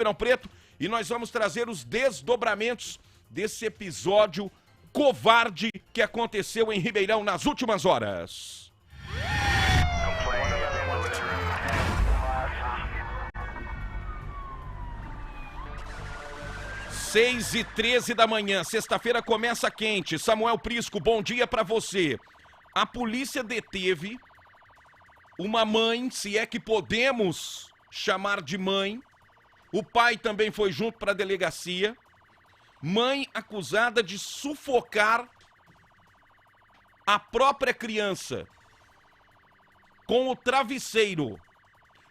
Ribeirão Preto, e nós vamos trazer os desdobramentos desse episódio covarde que aconteceu em Ribeirão nas últimas horas. 6h13 da manhã, sexta-feira começa quente. Samuel Prisco, bom dia pra você. A polícia deteve uma mãe, se é que podemos chamar de mãe. O pai também foi junto para a delegacia. Mãe acusada de sufocar a própria criança com o travesseiro.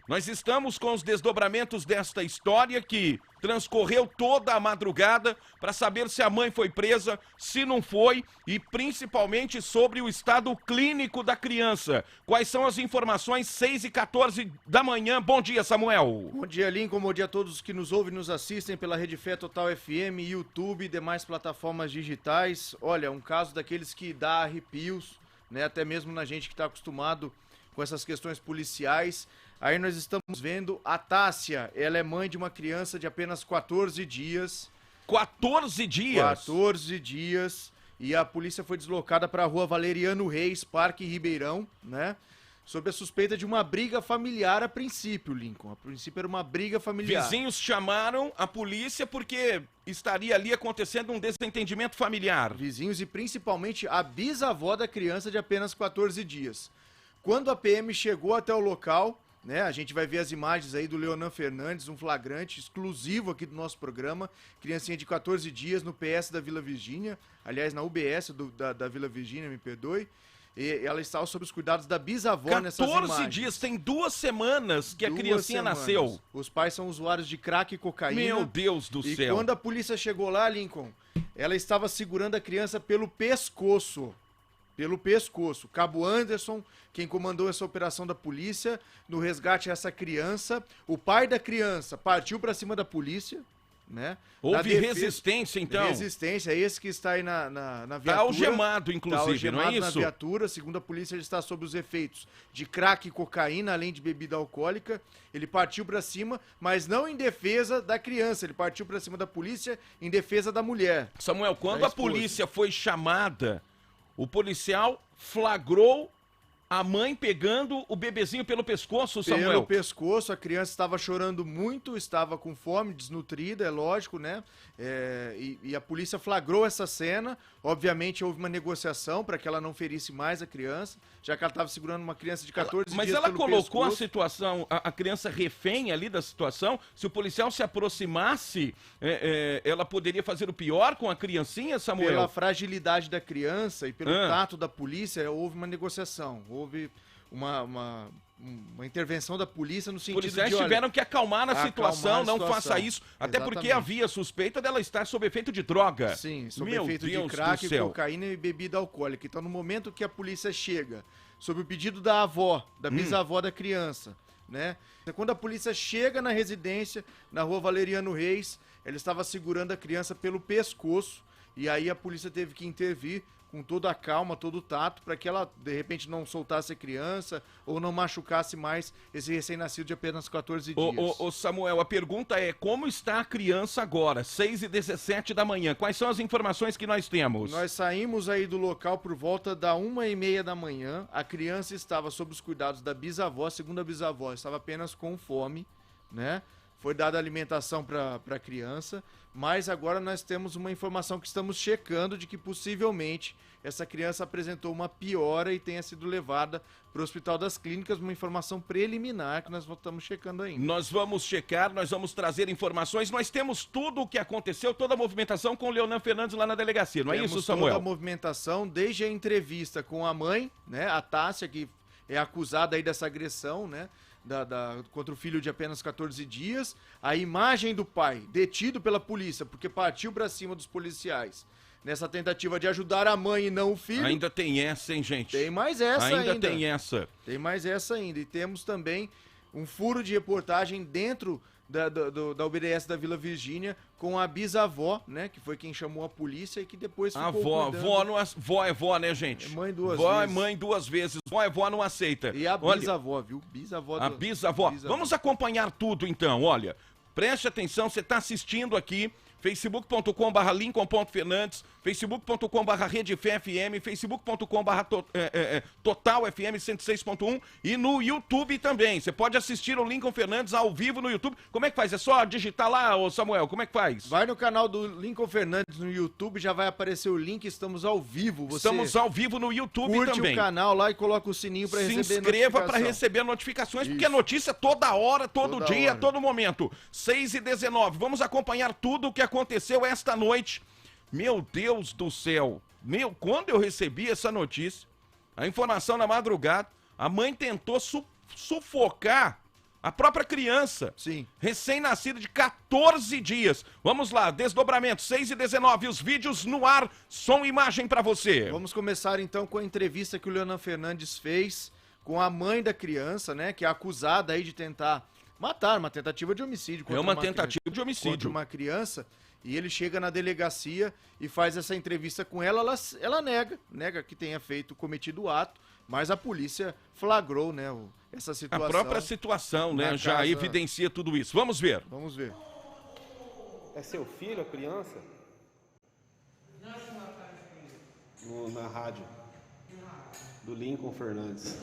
Nós estamos com os desdobramentos desta história que transcorreu toda a madrugada para saber se a mãe foi presa, se não foi e principalmente sobre o estado clínico da criança. Quais são as informações? 6h14 da manhã. Bom dia, Samuel. Bom dia, Lincoln. Bom dia a todos que nos ouvem e nos assistem pela Rede Fé Total FM, YouTube e demais plataformas digitais. Olha, um caso daqueles que dá arrepios, né? Até mesmo na gente que está acostumado com essas questões policiais. Aí nós estamos vendo a Tássia, ela é mãe de uma criança de apenas 14 dias. 14 dias? 14 dias. E a polícia foi deslocada para a rua Valeriano Reis, Parque Ribeirão, né? Sob a suspeita de uma briga familiar a princípio, Lincoln. A princípio era uma briga familiar. Vizinhos chamaram a polícia porque estaria ali acontecendo um desentendimento familiar. Vizinhos e principalmente a bisavó da criança de apenas 14 dias. Quando a PM chegou até o local, né, a gente vai ver as imagens aí do Leonan Fernandes, um flagrante exclusivo aqui do nosso programa, criancinha de 14 dias no PS da Vila Virgínia, aliás, na UBS da Vila Virgínia, me perdoe, e ela estava sob os cuidados da bisavó nessas imagens. 14 dias, tem 2 semanas que a criancinha nasceu. Os pais são usuários de crack e cocaína. Meu Deus do céu. E quando a polícia chegou lá, Lincoln, ela estava segurando a criança pelo pescoço. Pelo pescoço. Cabo Anderson, quem comandou essa operação da polícia, no resgate a essa criança. O pai da criança partiu para cima da polícia, né? Houve resistência, então? Resistência, esse que está aí na viatura. Tá algemado, inclusive, tá algemado, não é isso? Na viatura, segundo a polícia, ele está sob os efeitos de crack e cocaína, além de bebida alcoólica. Ele partiu para cima, mas não em defesa da criança, ele partiu para cima da polícia em defesa da mulher. Samuel, quando a polícia foi chamada, o policial flagrou a mãe pegando o bebezinho pelo pescoço, Samuel. Pelo pescoço, a criança estava chorando muito, estava com fome, desnutrida, é lógico, né? E a polícia flagrou essa cena. Obviamente houve uma negociação para que ela não ferisse mais a criança, já que ela estava segurando uma criança de 14 dias. Mas ela colocou a situação, a criança refém ali da situação. Se o policial se aproximasse, ela poderia fazer o pior com a criancinha, Samuel? Pela fragilidade da criança e pelo tato da polícia, houve uma negociação. Houve uma intervenção da polícia no sentido de... Os policiais tiveram que acalmar a situação, não faça isso. Até Exatamente. Porque havia suspeita dela estar sob efeito de droga. Sim, sob efeito de crack, cocaína e bebida alcoólica. Então, no momento que a polícia chega, sob o pedido da avó, da bisavó da criança, né? Quando a polícia chega na residência, na rua Valeriano Reis, ela estava segurando a criança pelo pescoço. E aí a polícia teve que intervir com toda a calma, todo o tato, para que ela, de repente, não soltasse a criança ou não machucasse mais esse recém-nascido de apenas 14 dias. Ô Samuel, a pergunta é, como está a criança agora? 6h17 da manhã. Quais são as informações que nós temos? Nós saímos aí do local por volta da 1h30 da manhã. A criança estava sob os cuidados da bisavó. Segundo a bisavó, estava apenas com fome, né? Foi dada alimentação para a criança, mas agora nós temos uma informação que estamos checando de que possivelmente essa criança apresentou uma piora e tenha sido levada para o Hospital das Clínicas, uma informação preliminar que nós estamos checando ainda. Nós vamos checar, nós vamos trazer informações, nós temos tudo o que aconteceu, toda a movimentação com o Leonan Fernandes lá na delegacia, não é isso, Samuel? Toda a movimentação, desde a entrevista com a mãe, né, a Tássia, que é acusada aí dessa agressão, né? Contra o filho de apenas 14 dias, a imagem do pai detido pela polícia porque partiu para cima dos policiais nessa tentativa de ajudar a mãe e não o filho. Ainda tem essa, hein, gente? Tem mais essa ainda. Ainda tem essa. Tem mais essa ainda. E temos também um furo de reportagem dentro da UBS da Vila Virgínia com a bisavó, né, que foi quem chamou a polícia e que depois ficou vó é vó, né, gente? É mãe duas vó vezes. É mãe 2 vezes, vó é vó, não aceita. E a bisavó, viu? Bisavó. Vamos acompanhar tudo, então, olha. Preste atenção, você está assistindo aqui, facebook.com/lincoln.fernandes, facebook.com/redefm, facebook.com/total FM 106.1 e no YouTube também. Você pode assistir o Lincoln Fernandes ao vivo no YouTube. Como é que faz? É só digitar lá, ô Samuel? Como é que faz? Vai no canal do Lincoln Fernandes no YouTube, já vai aparecer o link, estamos ao vivo. Estamos ao vivo no YouTube também. Curte o canal lá e coloca o sininho para receber notificações. Se inscreva para receber notificações, porque é notícia toda hora, todo dia, todo momento. 6h19. Vamos acompanhar tudo o que aconteceu esta noite. Meu Deus do céu. Quando eu recebi essa notícia, a informação na madrugada, a mãe tentou sufocar a própria criança. Sim. Recém-nascida de 14 dias. Vamos lá, desdobramento, 6h19, os vídeos no ar, som e imagem para você. Vamos começar então com a entrevista que o Leonan Fernandes fez com a mãe da criança, né, que é acusada aí de tentar matar, uma tentativa de homicídio. É uma tentativa de homicídio. Contra uma criança. E ele chega na delegacia e faz essa entrevista com ela. Ela nega que tenha cometido o ato, mas a polícia flagrou, né, essa situação. A própria situação, né, já evidencia tudo isso. Vamos ver. Vamos ver. É seu filho, a criança? Na rádio. Do Lincoln Fernandes.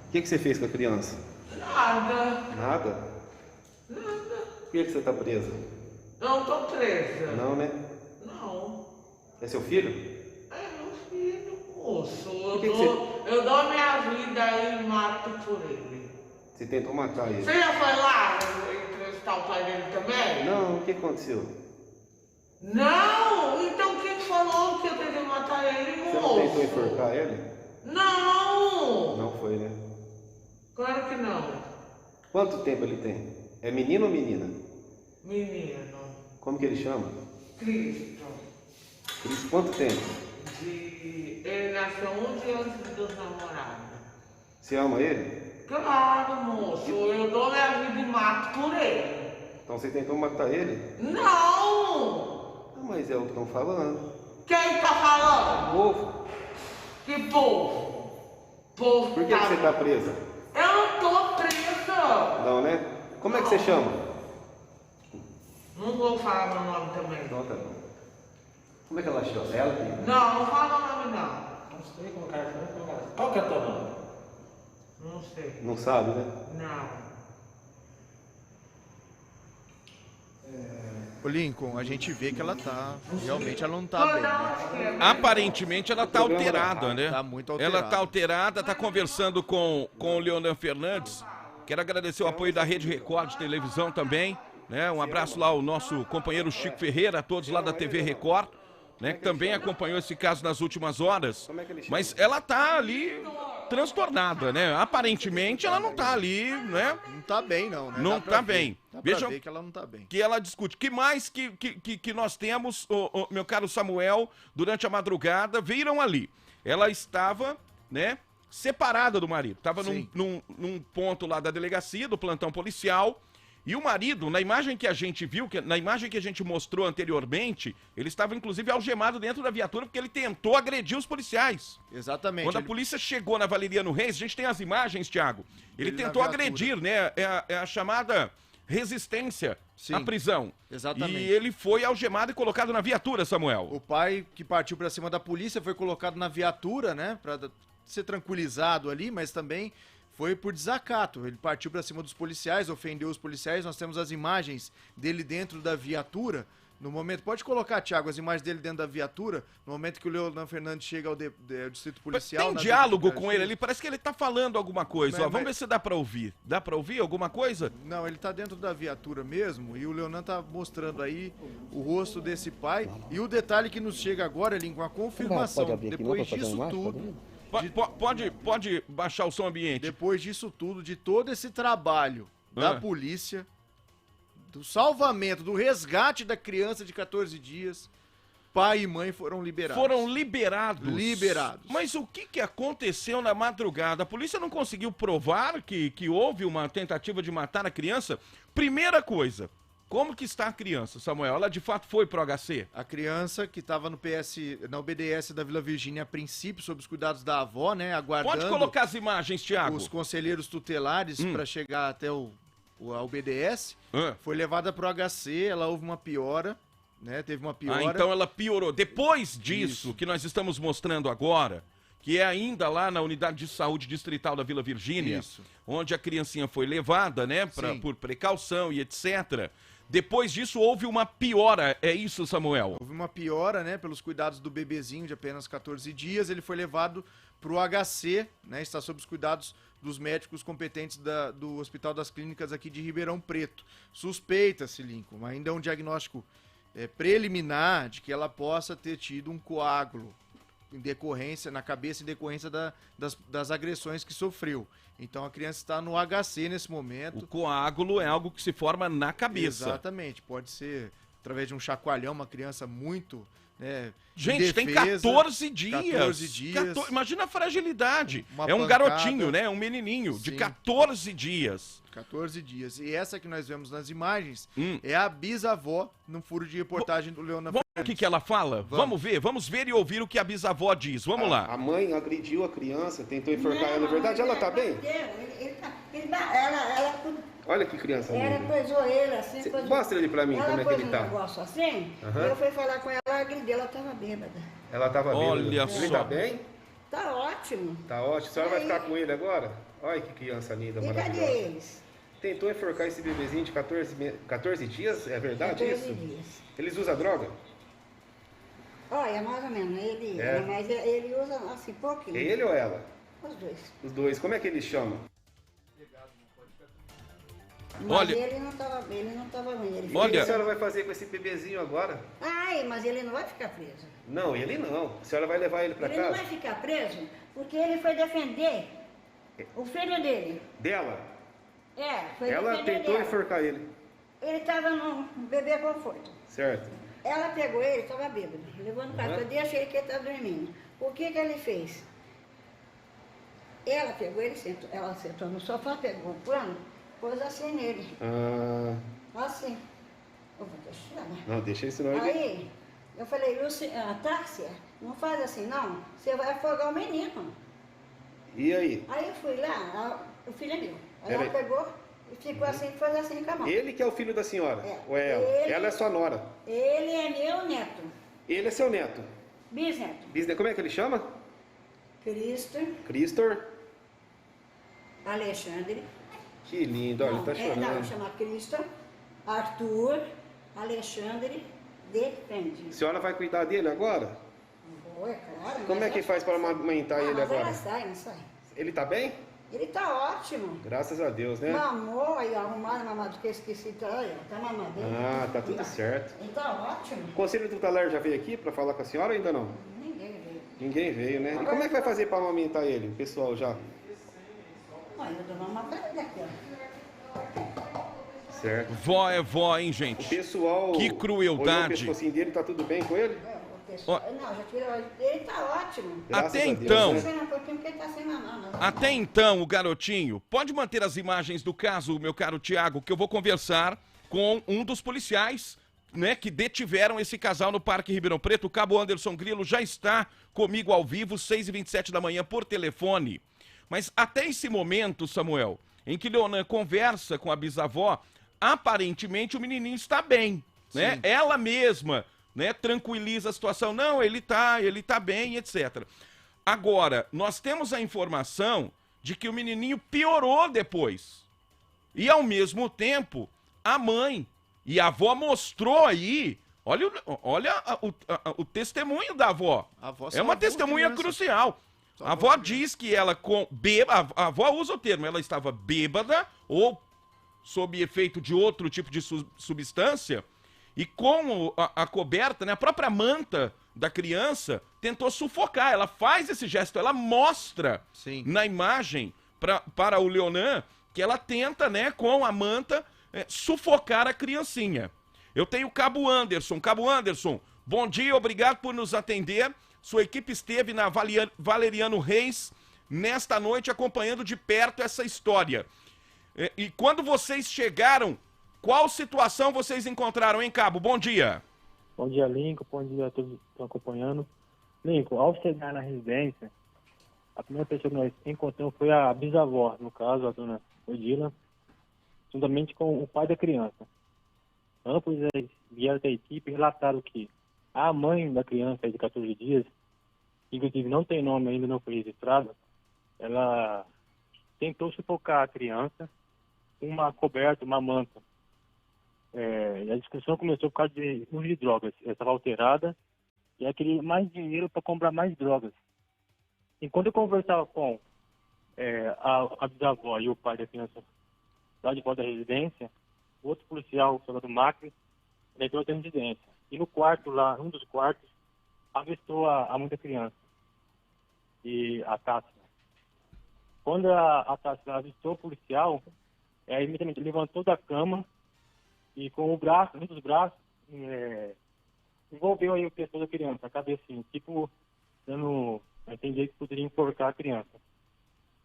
O que você fez com a criança? Nada. Nada? Nada. Por que você está presa? Não tô presa. Não, né? Não. É seu filho? É meu filho, moço. Eu dou a minha vida e mato por ele. Você tentou matar ele? Você já foi lá entrevistar o pai dele também? Não, o que aconteceu? Não! Então quem falou que eu tentei matar ele, moço? Você não tentou enforcar ele? Não! Não foi, né? Claro que não. Quanto tempo ele tem? É menino ou menina? Menino. Como que ele chama? Cristo. Cristo, quanto tempo? Ele nasceu 11 anos dos namorados. Você ama ele? Claro, moço. Eu dou minha vida e mato por ele. Então você tentou matar ele? Não! Ah, mas é o que estão falando. Quem tá falando? O povo. Que povo? Povo. Por que você tá presa? Eu não tô presa. Não, né? Como é que você chama? Não vou falar meu nome também. Então tá bom. Como é que ela chama? Ela que... Não fala meu nome não. Não sei como cara. Qual que é o teu nome? Não sei. Não sabe, né? Não. Ô Lincoln, a gente vê que ela realmente ela não tá bem, né? Aparentemente ela tá alterada, né? Tá muito alterada. Ela tá alterada, tá conversando com o Leonan Fernandes. Quero agradecer o apoio da Rede Record de televisão também, né? Um abraço lá ao nosso companheiro Chico Ferreira, a todos lá da TV Record, né? Que também acompanhou esse caso nas últimas horas. Mas ela tá ali transtornada, né? Aparentemente ela não tá ali, né? Não tá bem não, né? Não tá bem. Veja que ela não tá bem. Que ela discute. Que mais que nós temos, meu caro Samuel, durante a madrugada, viram ali. Ela estava, né, separada do marido. Estava num ponto lá da delegacia, do plantão policial. E o marido, na imagem que a gente viu, na imagem que a gente mostrou anteriormente, ele estava inclusive algemado dentro da viatura porque ele tentou agredir os policiais. Exatamente. Quando a polícia chegou na Valeriano Reis, a gente tem as imagens, Thiago. Ele tentou agredir, né? É a chamada resistência à prisão. Exatamente. E ele foi algemado e colocado na viatura, Samuel. O pai que partiu pra cima da polícia foi colocado na viatura, né? Pra ser tranquilizado ali, mas também foi por desacato. Ele partiu pra cima dos policiais, ofendeu os policiais. Nós temos as imagens dele dentro da viatura. No momento, pode colocar, Thiago, as imagens dele dentro da viatura, no momento que o Leonan Fernandes chega ao distrito policial. Tem diálogo com ele ali, parece que ele tá falando alguma coisa. Ó, vamos ver se dá pra ouvir. Dá pra ouvir alguma coisa? Não, ele tá dentro da viatura mesmo, e o Leonan tá mostrando aí o rosto desse pai. E o detalhe que nos chega agora, Lincoln, a confirmação, depois disso tudo... Pode baixar o som ambiente. Depois disso tudo, de todo esse trabalho da polícia, do salvamento, do resgate da criança de 14 dias, pai e mãe foram liberados. Foram liberados. Liberados. Mas o que aconteceu na madrugada? A polícia não conseguiu provar que houve uma tentativa de matar a criança? Primeira coisa, como que está a criança, Samuel? Ela de fato foi pro HC? A criança que estava na OBDS da Vila Virgínia, a princípio, sob os cuidados da avó, né, aguardando... Pode colocar as imagens, Thiago. Os conselheiros tutelares para chegar até o a UBDS, foi levada pro HC, ela houve uma piora, né? Teve uma piora. Então ela piorou. Depois disso, que nós estamos mostrando agora, que é ainda lá na unidade de saúde distrital da Vila Virgínia, onde a criancinha foi levada, né, por precaução e etc. Depois disso houve uma piora, é isso, Samuel? Houve uma piora, né, pelos cuidados do bebezinho de apenas 14 dias, ele foi levado pro HC, né, está sob os cuidados dos médicos competentes do Hospital das Clínicas aqui de Ribeirão Preto. Suspeita-se, Lincoln, ainda é um diagnóstico preliminar de que ela possa ter tido um coágulo na cabeça em decorrência das agressões que sofreu. Então a criança está no HC nesse momento. O coágulo é algo que se forma na cabeça. Exatamente, pode ser através de um chacoalhão, uma criança muito... Gente, tem 14 dias. 14 dias. Imagina a fragilidade. Uma um pancada, garotinho, né? Um menininho de 14 dias. 14 dias. E essa que nós vemos nas imagens é a bisavó num furo de reportagem do Leona Fernandes. Vamos ver o que ela fala? Vamos ver e ouvir o que a bisavó diz. Vamos lá. A mãe agrediu a criança, tentou enforcar ela, na verdade. Ela tá bem? Olha que criança linda. Ela coisou ele assim. Mostra ele pra mim como é que ele tá. Ela pôs um negócio assim, eu fui falar com ela, agrediu, ela tava bêbada. Ela tava bêbada. Olha só. Ele tá bem? Tá ótimo. Tá ótimo. A senhora vai ficar com ele agora? Olha que criança linda, maravilhosa. E cadê eles? Tentou enforcar esse bebezinho de 14 dias? É verdade 14 isso? dias. Eles usam droga? Olha, mais ou menos. Mas ele usa assim, pouquinho. Ele ou ela? Os dois. Os dois. Como é que eles chamam? Mas olha, ele não tava ruim. Olha, o que a senhora vai fazer com esse bebezinho agora? Mas ele não vai ficar preso. Não, ele não. A senhora vai levar ele pra casa? Ele não vai ficar preso porque ele foi defender o filho dele. Dela? Foi ela defender tentou dela. enforcar ele. Ele tava no bebê conforto. Certo. Ela pegou ele, estava bêbado, levou no carro. Eu deixei que ele estava dormindo. O que ele fez? Ela pegou ele, ela sentou no sofá, pegou um pano, pôs assim nele. Assim. Eu vou deixar, né? Não, deixa isso não. Aí, eu falei, Tárcia, não faz assim não, você vai afogar o menino. E aí? Aí eu fui lá, o filho é meu. Aí ela pegou e ficou assim, fez assim com a mão. Ele que é o filho da senhora? Ou é ela? Ela é sua nora? Ele é meu neto. Ele é seu neto? Bisneto. Bisneto. Como é que ele chama? Cristor. Alexandre. Que lindo, olha, ele tá chorando. Não, chama Cristor, Arthur, Alexandre, Defende. A senhora vai cuidar dele agora? Vou, é claro. Como é que faz para amamentar ele agora? Ela sai, não sai. Ele tá bem? Ele tá ótimo. Graças a Deus, né? Mamou aí, arrumaram mamado que eu esqueci, tá mamadinho. Tá tudo certo. Ele tá ótimo. O Conselho Tutelar já veio aqui para falar com a senhora ou ainda não? Ninguém veio, né? E como é que vai fazer para amamentar ele, o pessoal já? Olha, eu dou uma matada aqui, ó. Certo. Vó é vó, hein, gente? O pessoal... Que crueldade. O pescocinho dele, tá tudo bem com ele? Não, já tirou. Ele tá ótimo. Até então... Tá Até então, o garotinho... Pode manter as imagens do caso, meu caro Tiago, que eu vou conversar com um dos policiais, né, que detiveram esse casal no Parque Ribeirão Preto. O cabo Anderson Grilo já está comigo ao vivo, 6h27 da manhã, por telefone. Mas até esse momento, Samuel, em que Leonan conversa com a bisavó, aparentemente o menininho está bem, né? Ela mesma, né, tranquiliza a situação. Não, ele tá bem, etc. Agora, nós temos a informação de que o menininho piorou depois. E, ao mesmo tempo, a mãe e a avó mostrou aí... Olha o testemunho da avó. É uma testemunha crucial. A avó diz que ela a avó usa o termo, ela estava bêbada ou sob efeito de outro tipo de substância e com a coberta, né, a própria manta da criança tentou sufocar. Ela faz esse gesto, ela mostra na imagem para o Leonan que ela tenta, né, com a manta sufocar a criancinha. Eu tenho o Cabo Anderson. Cabo Anderson, bom dia, obrigado por nos atender. Sua equipe esteve na Valeriano Reis nesta noite acompanhando de perto essa história. E quando vocês chegaram, qual situação vocês encontraram, hein, Cabo? Bom dia. Bom dia, Lincoln. Bom dia a todos que estão acompanhando. Lincoln, ao chegar na residência, a primeira pessoa que nós encontramos foi a bisavó, no caso, a dona Odila. juntamente com o pai da criança. Ambos vieram da equipe e relataram que a mãe da criança de 14 dias, que inclusive não tem nome ainda, não foi registrada, ela tentou sufocar a criança com uma coberta, uma manta. A discussão começou por causa de uso de drogas. Ela estava alterada e ela queria mais dinheiro para comprar mais drogas. Enquanto eu conversava com a bisavó e o pai da criança lá de fora da residência, o outro policial, o soldado Macri, entrou da residência. E no quarto lá, um dos quartos, avistou a mãe da criança e a Tássia. Quando a Tássia avistou o policial, imediatamente levantou da cama e com o braço, um dos braços, envolveu aí o pescoço da criança, a cabecinha, tipo, dando a entender que poderia enforcar a criança.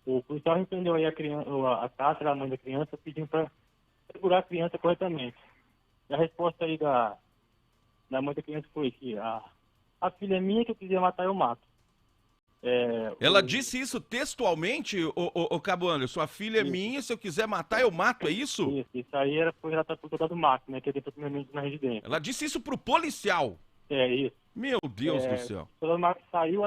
O policial repreendeu aí a Tássia, a mãe da criança, pedindo para segurar a criança corretamente. E a resposta aí da mãe da criança foi que a filha é minha, que eu quiser matar, eu mato. Ela disse isso textualmente, o Cabo Anderson, a filha é minha, se eu quiser matar, eu mato, é isso? Isso aí foi relatado pelo soldado Macri, né, que ele primeiramente na residência. Ela disse isso pro policial? Isso. Meu Deus do céu. O soldado Macri saiu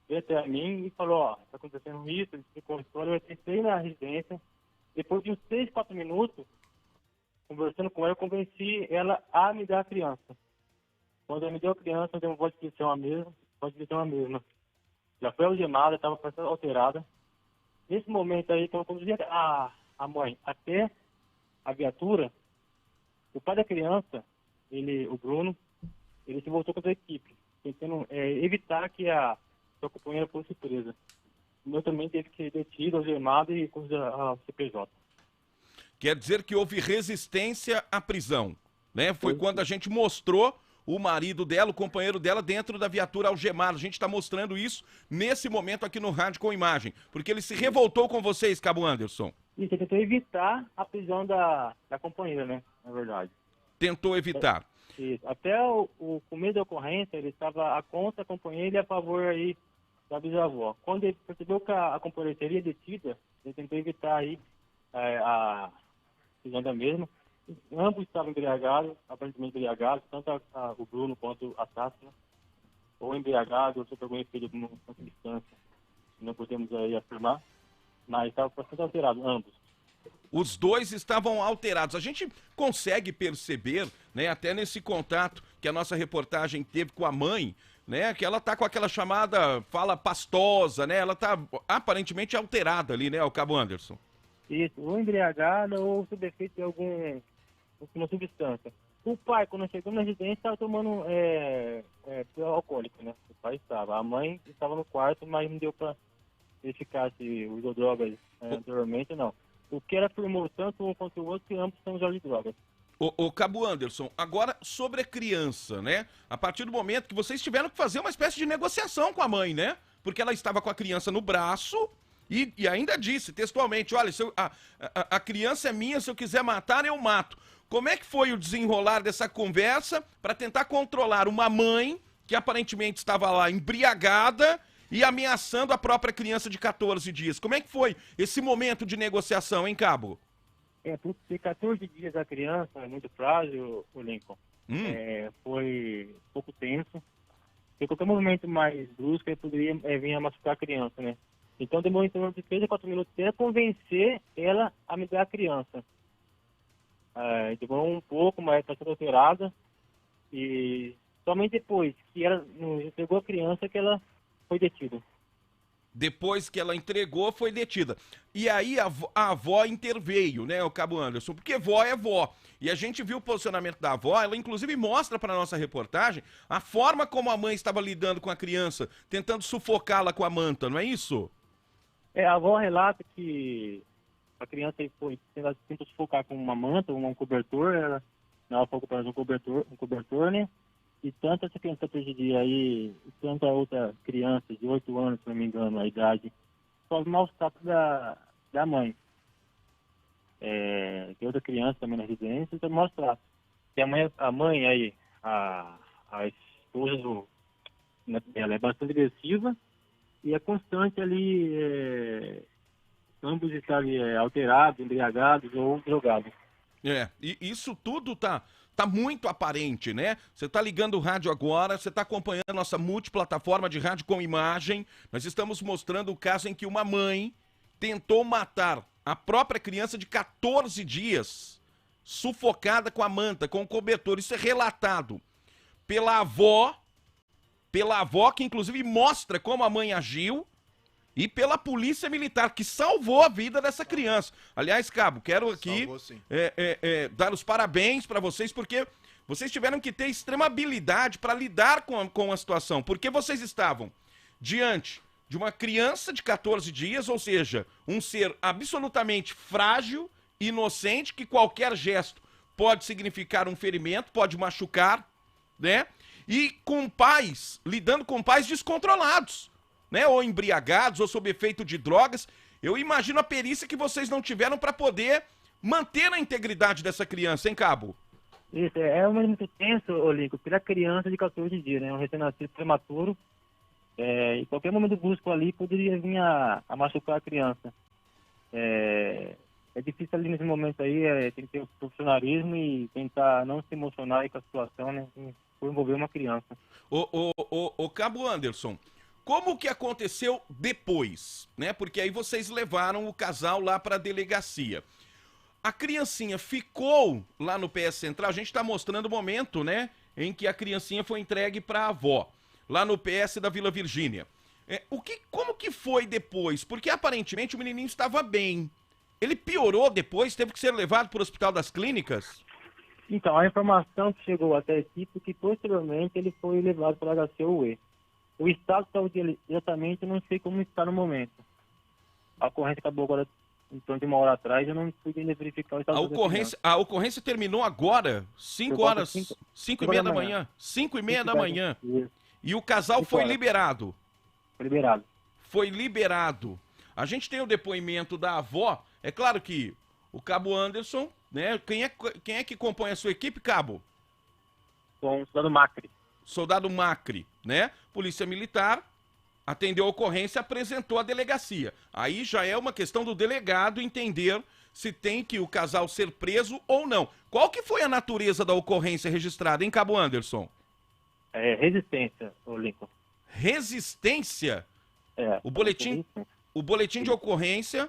veio até mim e falou, tá acontecendo isso, ele explicou a história, eu entrei na residência, depois de uns 3, 4 minutos, conversando com ela, eu convenci ela a me dar a criança. Quando ela me deu a criança, eu dei uma voz de prisão a mesma. Já foi algemada, estava bastante alterada. Nesse momento aí, então, quando a mãe até a viatura, o pai da criança, o Bruno, ele se voltou contra a equipe, tentando evitar que a sua companheira fosse presa. O meu também teve que ser detido, algemado e com a CPJ. Quer dizer que houve resistência à prisão, né? Foi quando a gente mostrou o marido dela, o companheiro dela, dentro da viatura algemado. A gente está mostrando isso nesse momento aqui no rádio com imagem, porque ele se revoltou com vocês, Cabo Anderson. Isso, ele tentou evitar a prisão da companheira, né? Na verdade. Tentou evitar. Isso. Até o começo da ocorrência, ele estava contra a companheira e a favor aí da bisavó. Quando ele percebeu que a companheira seria detida, ele tentou evitar aí a prisão da mesma. Ambos estavam embriagados, aparentemente embriagados, tanto o Bruno quanto a Tássia, ou embriagados, ou sob algum efeito de alguma substância. Não podemos aí afirmar, mas estavam bastante alterados, ambos. Os dois estavam alterados. A gente consegue perceber, né, até nesse contato que a nossa reportagem teve com a mãe, né, que ela tá com aquela chamada fala pastosa, né, ela tá aparentemente alterada ali, né, o Cabo Anderson. Isso, ou embriagada ou sob efeito de uma substância. O pai, quando chegou na residência, estava tomando alcoólico, né? O pai estava. A mãe estava no quarto, mas não deu para verificar se usou drogas anteriormente ou não. O que ela afirmou tanto um quanto o outro, que ambos são usuários de drogas. O Cabo Anderson, agora sobre a criança, né? A partir do momento que vocês tiveram que fazer uma espécie de negociação com a mãe, né? Porque ela estava com a criança no braço e ainda disse textualmente, olha, a criança é minha, se eu quiser matar, eu mato. Como é que foi o desenrolar dessa conversa para tentar controlar uma mãe que aparentemente estava lá embriagada e ameaçando a própria criança de 14 dias? Como é que foi esse momento de negociação, hein, Cabo? Por ter 14 dias a criança, é muito frágil, o Lincoln. Foi um pouco tenso. Se qualquer movimento mais brusco, ele poderia vir a machucar a criança, né? Então demorou em torno de 3 a 4 minutos até convencer ela a me dar a criança. Demorou um pouco, mas está sendo alterada. E somente depois que ela entregou a criança que ela foi detida. Depois que ela entregou, foi detida. E aí a avó interveio, né, o Cabo Anderson? Porque vó é vó. E a gente viu o posicionamento da avó, ela inclusive mostra para nossa reportagem a forma como a mãe estava lidando com a criança, tentando sufocá-la com a manta, não é isso? A avó relata que a criança tentou sufocar com uma manta, um cobertor, ela foi comprando um cobertor, né? E tanto essa criança perdia aí, tanto a outra criança de 8 anos, se não me engano, a idade, só os maus tratos da mãe. Tem outra criança também na residência, então maus tratos. E a mãe aí, a esposa dela é bastante agressiva e é constante ali ambos estarem alterados, embriagados ou drogados. E isso tudo tá muito aparente, né? Você tá ligando o rádio agora, você tá acompanhando a nossa multiplataforma de rádio com imagem. Nós estamos mostrando o caso em que uma mãe tentou matar a própria criança de 14 dias, sufocada com a manta, com o cobertor. Isso é relatado pela avó que inclusive mostra como a mãe agiu, e pela polícia militar, que salvou a vida dessa criança. Aliás, Cabo, quero aqui dar os parabéns para vocês, porque vocês tiveram que ter extrema habilidade para lidar com a situação, porque vocês estavam diante de uma criança de 14 dias, ou seja, um ser absolutamente frágil, inocente, que qualquer gesto pode significar um ferimento, pode machucar, né? E lidando com pais descontrolados, né? Ou embriagados, ou sob efeito de drogas. Eu imagino a perícia que vocês não tiveram para poder manter a integridade dessa criança, hein, Cabo? Isso, é muito tenso, Lincoln, pela criança de 14 dias, né? Um recém-nascido prematuro. Em qualquer momento brusco ali poderia vir a machucar a criança. É difícil ali nesse momento aí, tem que ter o profissionalismo e tentar não se emocionar aí com a situação, né? Por envolver uma criança. O Cabo Anderson, como que aconteceu depois, né? Porque aí vocês levaram o casal lá para a delegacia. A criancinha ficou lá no PS Central, a gente está mostrando o momento, né? Em que a criancinha foi entregue para a avó, lá no PS da Vila Virgínia. Como que foi depois? Porque aparentemente o menininho estava bem. Ele piorou depois, teve que ser levado para o Hospital das Clínicas? Então, a informação que chegou até a equipe é que posteriormente ele foi levado para a HCUE. O estado de saúde dele, exatamente, eu não sei como está no momento. A ocorrência acabou agora, em torno de 1 hora atrás, eu não pude verificar o estado da criança. A ocorrência terminou agora, 5 horas, 5h30 da manhã. 5h30 da manhã. E o casal foi liberado. Foi liberado. Foi liberado. A gente tem o depoimento da avó. É claro que o Cabo Anderson, né? Quem é que compõe a sua equipe, Cabo? Com o soldado Macri. Soldado Macri, né? Polícia Militar atendeu a ocorrência, apresentou a delegacia. Aí já é uma questão do delegado entender se tem que o casal ser preso ou não. Qual que foi a natureza da ocorrência registrada, hein, Cabo Anderson? Resistência, Lincoln. Resistência? O boletim de ocorrência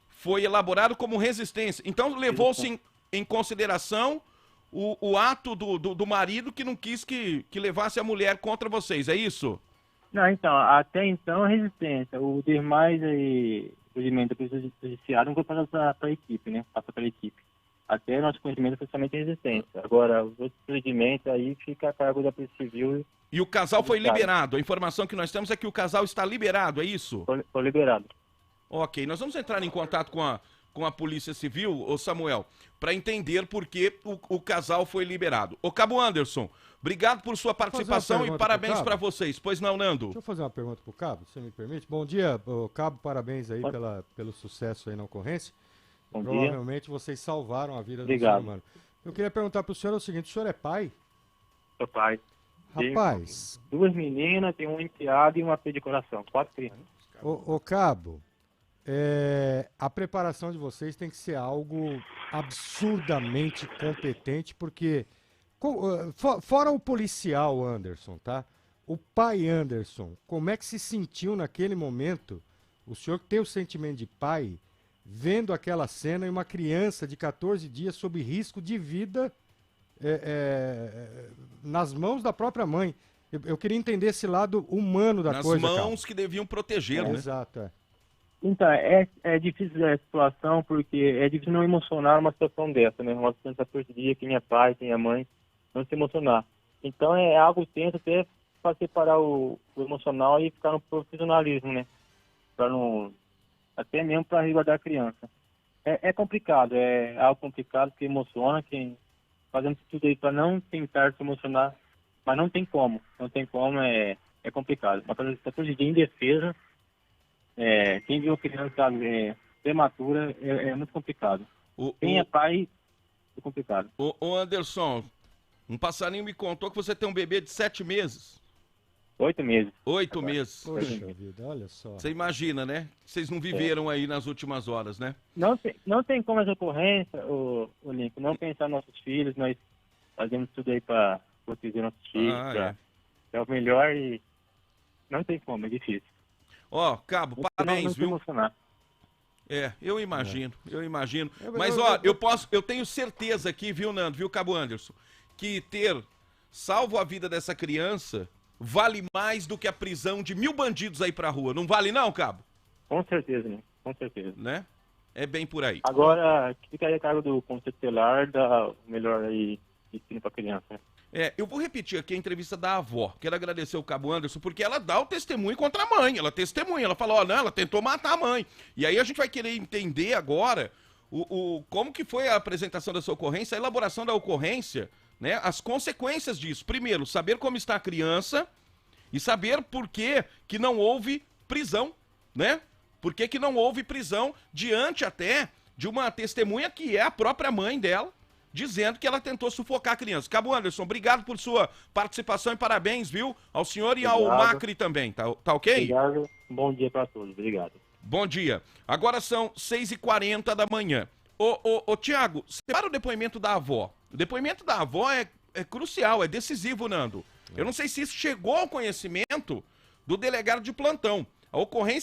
foi elaborado como resistência. Então levou-se em consideração o ato do marido que não quis que levasse a mulher contra vocês, é isso? Não, então, até então resistência. O demais procedimento da Polícia Judiciária não foi passado para a equipe, né? Passa pela equipe. Até nosso conhecimento foi somente resistência. Agora, os outros procedimentos aí fica a cargo da Polícia Civil. E o casal foi liberado. A informação que nós temos é que o casal está liberado, é isso? Foi liberado. Ok, nós vamos entrar em contato com a Polícia Civil, ô Samuel, para entender por que o casal foi liberado. Ô Cabo Anderson, obrigado por sua participação e parabéns para vocês. Pois não, Nando? Deixa eu fazer uma pergunta pro Cabo, se você me permite. Bom dia, Cabo, parabéns aí pelo sucesso aí na ocorrência. Bom Provavelmente dia. vocês salvaram a vida do Obrigado. ser humano. Eu queria perguntar pro senhor o seguinte, o senhor é pai? Sou pai. Rapaz. Tenho 2 meninas, tenho um enteado e uma filha de coração. 4 crianças. Ô Cabo, a preparação de vocês tem que ser algo absurdamente competente, porque, fora o policial Anderson, tá? O pai Anderson, como é que se sentiu naquele momento, o senhor que tem o sentimento de pai, vendo aquela cena e uma criança de 14 dias sob risco de vida nas mãos da própria mãe? Eu queria entender esse lado humano da coisa. Nas mãos que deviam proteger, né? Exato, Então, é difícil a situação, porque é difícil não emocionar uma situação dessa, né? Uma situação de 14 dias, quem é pai, quem é mãe, não se emocionar. Então, é algo tenso até para separar o emocional e ficar no profissionalismo, né? Até mesmo para resguardar a criança. É complicado, é algo complicado que emociona, que fazemos tudo aí para não tentar se emocionar, mas não tem como, é complicado. Uma 14 dias em defesa, quem viu a criança prematura é muito complicado. Quem é pai, é complicado. Ô Anderson, um passarinho me contou que você tem um bebê de 7 meses. 8 meses. 8 meses. Poxa vida, olha só. Você imagina, né? Vocês não viveram aí nas últimas horas, né? Não tem como essa ocorrência, o Lincoln, não pensar nos nossos filhos, nós fazemos tudo aí para proteger nossos filhos, é o melhor e não tem como, é difícil. Ó, Cabo, parabéns, viu? Emocionar. Eu imagino. Mas, ó, eu tenho certeza aqui, viu, Nando, viu, Cabo Anderson, que ter salvo a vida dessa criança vale mais do que a prisão de 1000 bandidos aí pra rua. Não vale não, Cabo? Com certeza, né? Com certeza. Né? É bem por aí. Agora, ficaria a cargo do Conselho Tutelar, dar o melhor aí ensino pra criança, né? Eu vou repetir aqui a entrevista da avó. Quero agradecer o Cabo Anderson, porque ela dá o testemunho contra a mãe. Ela testemunha, ela fala, não, ela tentou matar a mãe. E aí a gente vai querer entender agora como que foi a apresentação dessa ocorrência, a elaboração da ocorrência, né? As consequências disso. Primeiro, saber como está a criança e saber por que não houve prisão, né? Por que não houve prisão diante até de uma testemunha que é a própria mãe dela, dizendo que ela tentou sufocar a criança. Cabo Anderson, obrigado por sua participação e parabéns, viu? Ao senhor e ao Macri também, tá ok? Obrigado, bom dia para todos, obrigado. Bom dia. Agora são 6h40 da manhã. Ô Tiago, separa o depoimento da avó. O depoimento da avó é crucial, é decisivo, Nando. Eu não sei se isso chegou ao conhecimento do delegado de plantão. A ocorrência